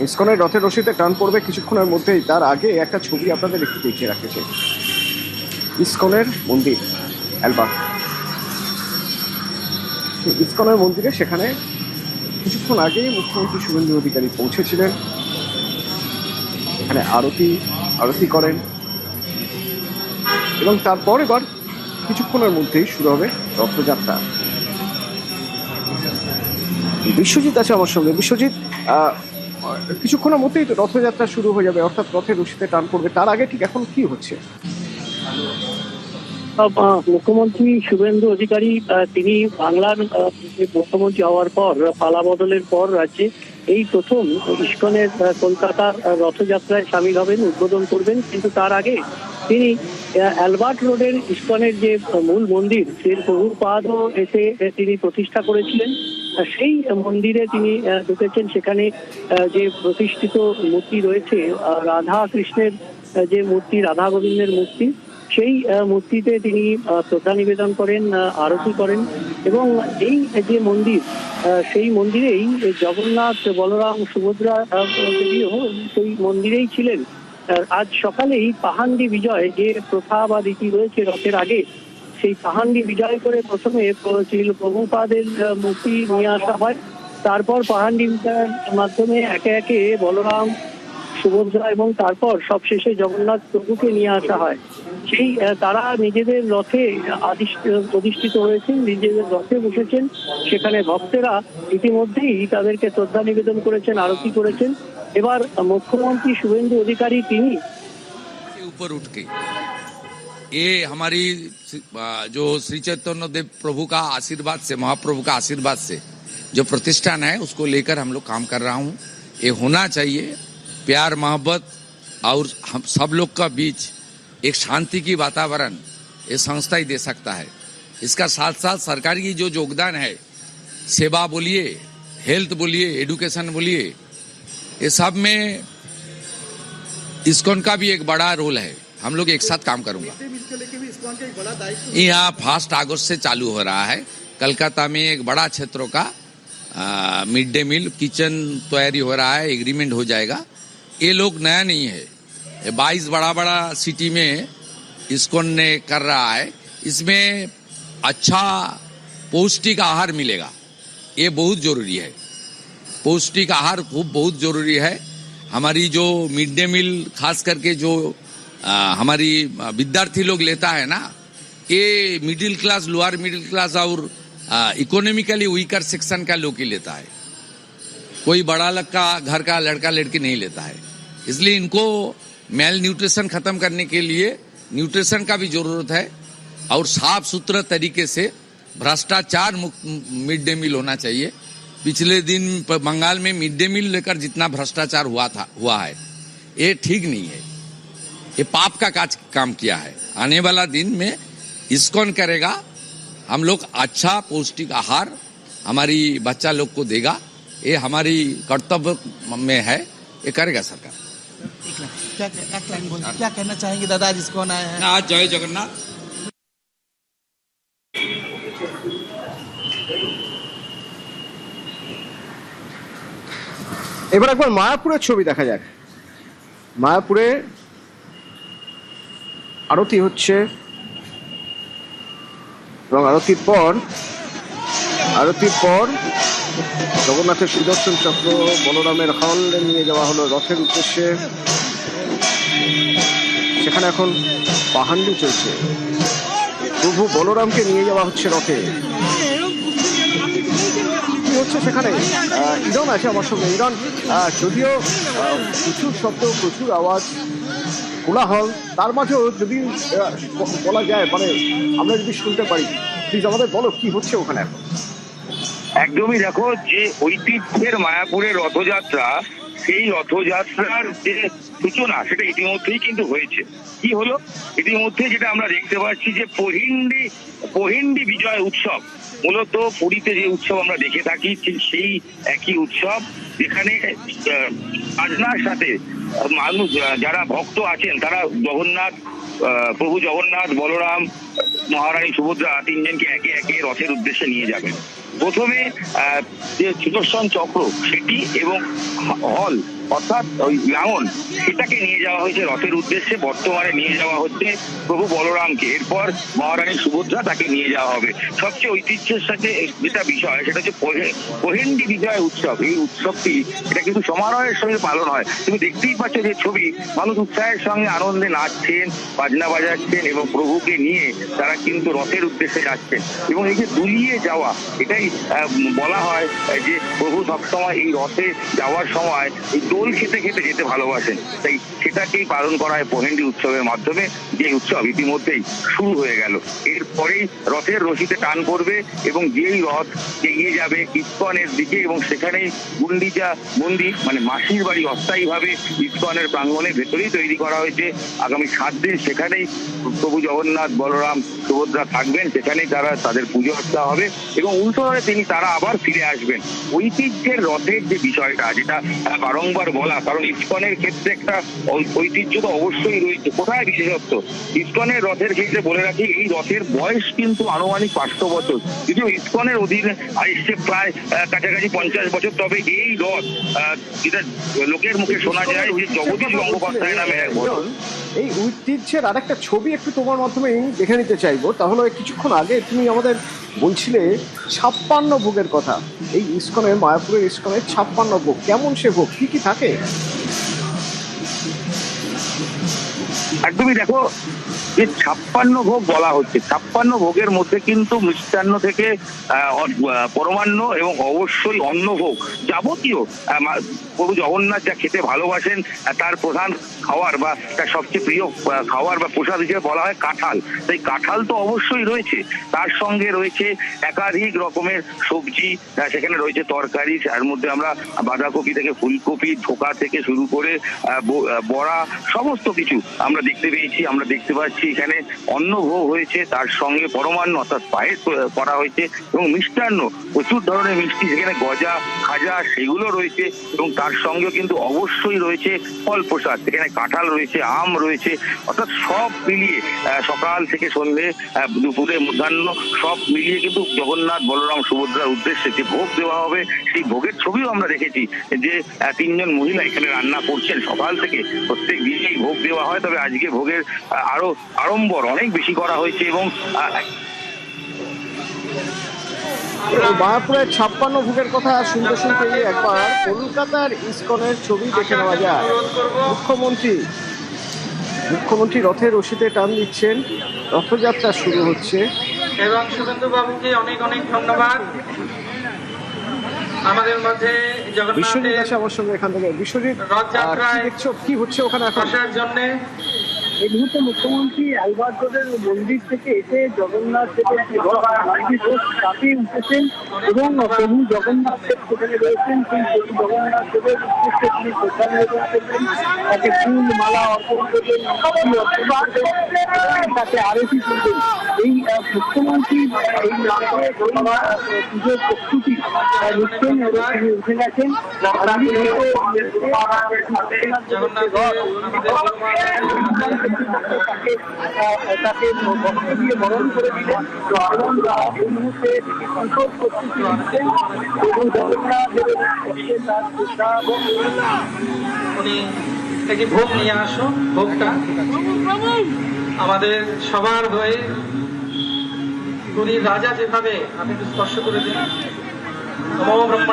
ইসকনের রথের রশিতে টান পড়বে কিছুক্ষণের মধ্যেই। তার আগে একটা ছবি আপনাদের একটু দেখিয়ে রাখেছে। ইসকনের মন্দির অ্যালবার্ট, ইসকনের মন্দিরে সেখানে কিছুক্ষণ আগেই মুখ্যমন্ত্রী শুভেন্দু অধিকারী পৌঁছেছিলেন। এখানে আরতি করেন এবং তারপর এবার কিছুক্ষণের মধ্যেই শুরু হবে রথযাত্রা। বিশ্বজিৎ আছে আমার সঙ্গে। বিশ্বজিৎ, কিছুক্ষণের মধ্যেই তো রথযাত্রা শুরু হয়ে যাবে, অর্থাৎ রথের রশিতে টান পড়বে। তার আগে ঠিক এখন কি হচ্ছে? মুখ্যমন্ত্রী শুভেন্দু অধিকারী তিনি বাংলার মুখ্যমন্ত্রী হওয়ার পর, পালা বদলের পর রাজ্যে এই প্রথম ইসকনের কলকাতার রথযাত্রায় সামিল হবেন, উদ্বোধন করবেন। কিন্তু তার আগে তিনি অ্যালবার্ট রোডের ইসকনের যে মূল মন্দির, সেই প্রভুপাদও এসে তিনি প্রতিষ্ঠা করেছিলেন, সেই মন্দিরে তিনি ঢুকেছেন। সেখানে যে প্রতিষ্ঠিত মূর্তি রয়েছে রাধা কৃষ্ণের যে মূর্তি, রাধা গোবিন্দের মূর্তি, সেই মূর্তিতে তিনি শ্রদ্ধা নিবেদন করেন, আরতি করেন। এবং এই যে মন্দির, সেই মন্দিরেই জগন্নাথ, বলরাম, সুভদ্রা দেবীও সেই মন্দিরেই ছিলেন। আজ সকালেই পাহান্ডি বিজয় যে প্রথা বা রীতি রয়েছে রথের আগে, সেই পাহান্ডি বিজয় করে প্রথমে প্রভুপাদের মূর্তি নিয়ে আসা হয়। তারপর পাহান্ডি বিজয়ের মাধ্যমে একে একে বলরাম, সুভদ্রা এবং তারপর সবশেষে জগন্নাথ প্রভুকে নিয়ে আসা হয়। সেই তারা নিজেদের রথে অধিষ্ঠিত হয়েছেন, নিজেদের রথে বসেছেন। সেখানে ভক্তেরা ইতিমধ্যেই তাদেরকে শ্রদ্ধা নিবেদন করেছেন, আরতি করেছেন। এবার মুখ্যমন্ত্রী শুভেন্দু অধিকারী তিনি ऊपर उठ के ये हमारी जो श्री चैतन्य देव प्रभु का आशीर्वाद से, महाप्रभु का आशीर्वाद से जो प्रतिष्ठान है उसको लेकर हम लोग काम कर रहा हूँ। ये होना चाहिए। प्यार मोहब्बत और हम सब लोग का बीच एक शांति की वातावरण ये संस्था ही दे सकता है। इसका साथ साथ सरकार की जो योगदान है, सेवा बोलिए, हेल्थ बोलिए, एडुकेशन बोलिए, ये सब में इस्कॉन का भी एक बड़ा रोल है। हम लोग एक साथ काम करूंगा। यहाँ 1 अगस्त से चालू हो रहा है। कलकत्ता में एक बड़ा क्षेत्रों का मिड डे मील किचन तैयारी हो रहा है, एग्रीमेंट हो जाएगा। ये लोग नया नहीं है, 22 बड़ा बड़ा सिटी में इस्कॉन ने कर रहा है। इसमें अच्छा पौष्टिक आहार मिलेगा, ये बहुत जरूरी है। पौष्टिक आहार खूब बहुत जरूरी है। हमारी जो मिड डे मील खास करके जो हमारी विद्यार्थी लोग लेता है ना, ये middle class, lower middle class और इकोनॉमिकली वीकर सेक्शन का लोग ही लेता है। कोई बड़ा का घर का लड़का लड़की नहीं लेता है। इसलिए इनको मेल न्यूट्रिशन खत्म करने के लिए न्यूट्रिशन का भी जरूरत है और साफ सुथरा तरीके से भ्रष्टाचार मुक्त मिड डे मील होना चाहिए। पिछले दिन बंगाल में मिड डे मील लेकर जितना भ्रष्टाचार हुआ है, ये ठीक नहीं है। ये पाप का काम किया है। आने वाला दिन में इस्कॉन करेगा, हम लोग अच्छा पौष्टिक आहार हमारी बच्चा लोग को देगा। ये हमारी कर्तव्य में है, ये करेगा सरकार। क्या कहना चाहेंगे दादा आज इस्कॉन आए हैं? आज जय जगन्नाथ। এবার একবার মায়াপুরের ছবি দেখা যাক। মায়াপুরে আরতি হচ্ছে এবং আরতির পর জগন্নাথের সুদর্শন চক্র, বলরামের হল নিয়ে যাওয়া হলো রথের উদ্দেশ্যে। সেখানে এখন পাহান্ডি চলছে, প্রভু বলরামকে নিয়ে যাওয়া হচ্ছে রথে। হচ্ছে সেখানে ইরন আছে আমার সঙ্গে। ইরন, যদিও প্রচুর শব্দ, প্রচুর আওয়াজ, কোলাহল, তার মাঝেও যদি বলা যায়, মানে আমরা যদি শুনতে পারি, প্লিজ আমাদের বলো কি হচ্ছে ওখানে এখন। একদমই, দেখো যে ঐতিহ্যের মায়াপুরের রথযাত্রা, সেই রথযাত্রার যে সূচনা সেটা ইতিমধ্যেই কিন্তু হয়েছে। কি হলো ইতিমধ্যে যেটা আমরা দেখতে পাচ্ছি যে পহিন্ডি বিজয় উৎসব, মূলত পুরীতে যে উৎসব আমরা দেখে থাকি ঠিক সেই একই উৎসব, যেখানে বাজনার সাথে মানুষ যারা ভক্ত আছেন তারা প্রভু জগন্নাথ, বলরাম, মহারানী সুভদ্রা তিনজনকে একে একে রথের উদ্দেশ্যে নিয়ে যাবেন। প্রথমে যে সুদর্শন চক্র সেটি এবং হল অর্থাৎ ওই লাঙল সেটাকে নিয়ে যাওয়া হয়েছে রথের উদ্দেশ্যে। বর্তমানে নিয়ে যাওয়া হচ্ছে প্রভু বলরামকে, এরপর মহারানী সুভদ্রা তাকে নিয়ে যাওয়া হবে। সবচেয়ে ঐতিহ্যের সাথে যেটা বিষয় সেটা হচ্ছে পোহেন্ডি বিজয় উৎসব। এই উৎসবটি এটা কিন্তু সমারোহের সঙ্গে পালন হয়। তুমি দেখতেই পাচ্ছ যে ছবি, মানুষ উৎসাহের সঙ্গে আনন্দে নাচছেন, বাজনা বাজাচ্ছেন এবং প্রভুকে নিয়ে তারা কিন্তু রথের উদ্দেশ্যে যাচ্ছেন। এবং এই যে দুলিয়ে যাওয়া, এটাই বলা হয় যে প্রভু সবসময় এই রথে যাওয়ার সময় এই দোল খেতে খেতে যেতে ভালোবাসেন, তাই সেটাকেই পালন করা হয় পোহেন্ডি উৎসবের মাধ্যমে। যে উৎসব ইতিমধ্যেই শুরু হয়ে গেল, এরপরেই রথের রশিতে টান পড়বে এবং যেই রথ এগিয়ে যাবে ইস্কনের দিকে এবং সেখানেই গুন্ডিচা মন্দির মানে মাসির বাড়ি অস্থায়ীভাবে ইস্কনের প্রাঙ্গণের ভেতরেই তৈরি করা হয়েছে। আগামী 7 দিন সেখানেই প্রভু জগন্নাথ বলরাম সুভদ্রা থাকবেন, সেখানেই তারা তাদের পুজো অর্চনা হবে এবং উল্টো হয়ে তারা আবার ফিরে আসবেন। ঐতিহ্যের রথের যে বিষয়টা, যেটা বারংবার বলা, কারণ ইস্কনের ক্ষেত্রে একটা ঐতিহ্য তো অবশ্যই রয়েছে। কোথায় বিশেষত্ব? ইস্কনের রথের ক্ষেত্রে বলে রাখি, এই রথের বয়স কিন্তু আনুমানিক 500 বছর, যদিও ইস্কনের অধীনে এসছে প্রায় কাছাকাছি 50 বছর। তবে এই রথ যেটা লোকের মুখে শোনা যায় যে জগদীশ গঙ্গোপাধ্যায় নামে এক বড় এই ঐতিহ্যের আরেকটা ছবি একটু তোমার মাধ্যমে দেখে নিতে চাইবো। তাহলে কিছুক্ষণ আগে তুমি আমাদের বলছিলে 56 ভোগের কথা। এই ইস্কনের, মায়াপুরের ইস্কনের 56 ভোগ, কেমন সে ভোগ, কি কি থাকে? একদমই দেখো, যে 56 ভোগ বলা হচ্ছে, 56 ভোগের মধ্যে কিন্তু মিষ্টান্ন থেকে পরমান্ন এবং অবশ্যই অন্নভোগ, যাবতীয় প্রভু জগন্নাথ যা খেতে ভালোবাসেন তার প্রধান খাওয়ার বা তার সবচেয়ে প্রিয় খাওয়ার বা প্রসাদ হিসেবে বলা হয় কাঁঠাল। তাই কাঁঠাল তো অবশ্যই রয়েছে, তার সঙ্গে রয়েছে একাধিক রকমের সবজি, সেখানে রয়েছে তরকারি, তার মধ্যে আমরা বাঁধাকপি থেকে ফুলকপি, ধোকা থেকে শুরু করে বড়া, সমস্ত কিছু আমরা দেখতে পেয়েছি। আমরা দেখতে পাচ্ছি এখানে অন্নভোগ হয়েছে, তার সঙ্গে পরমান্ন অর্থাৎ পায়েস করা হয়েছে এবং মিষ্টান্ন, প্রচুর ধরনের মিষ্টি, সেখানে গজা, খাজা সেগুলো রয়েছে এবং তার সঙ্গে কিন্তু অবশ্যই রয়েছে ফল প্রসাদ, সেখানে কাঁঠাল রয়েছে, আম রয়েছে, অর্থাৎ সব মিলিয়ে সকাল থেকে সন্ধ্যে, দুপুরে, মধ্যাহ্ন সব মিলিয়ে কিন্তু জগন্নাথ বলরাম সুভদ্রার উদ্দেশ্যে যে ভোগ দেওয়া হবে সেই ভোগের ছবিও আমরা দেখেছি যে 3 জন মহিলা এখানে রান্না করছেন সকাল থেকে। প্রত্যেক দিনই ভোগ দেওয়া হয়, তবে আজকে ভোগের আরো আড়ম্বর অনেক বেশি করা হয়েছে এবং মায়াপুরের 56 ভোগের কথা শুনতে শুনতে একবার কলকাতার ইস্কনের ছবি দেখে নেওয়া যায়। মুখ্যমন্ত্রী রথের রশিতে টান দিচ্ছেন, রথযাত্রা শুরু হচ্ছে। এবং শুভেন্দু বাবুকে অনেক অনেক ধন্যবাদ। আমাদের মধ্যে বিশ্বজিৎ আছে আমার সঙ্গে এখান থেকে। বিশ্বজিৎ, কি দেখছো, কি হচ্ছে ওখানে এখন? জন্য এই মুহূর্তে মুখ্যমন্ত্রী আলবার্ট রোডের মন্দির থেকে এসে জগন্নাথ দেবের তাতে উঠেছেন এবং প্রভু জগন্নাথ দেব সেখানে রয়েছেন। সেই প্রভু জগন্নাথ দেবের উদ্দেশ্যে তিনি শ্রদ্ধা নিবেদন করবেন, তাকে ফুল মালা অর্পণ করবেন, তাকে আরতি করবেন। এই মুখ্যমন্ত্রী এই নামে পুজোর প্রস্তুতি নিচ্ছেন এবং তিনি উঠে গেছেন। তাকে বস্ত্র দিয়ে বরণ করে দিলেন এবং এই মুহূর্তে কঠোর প্রস্তুতি নিচ্ছেন এবং জগন্নাথ দেবের তার শ্রদ্ধা উনি একটি ভোগ নিয়ে আসো। ভোগটা আমাদের সবার হয়ে পুরীর রাজা যেভাবে আপনি স্পর্শ করে দিন। নমো ব্রহ্মা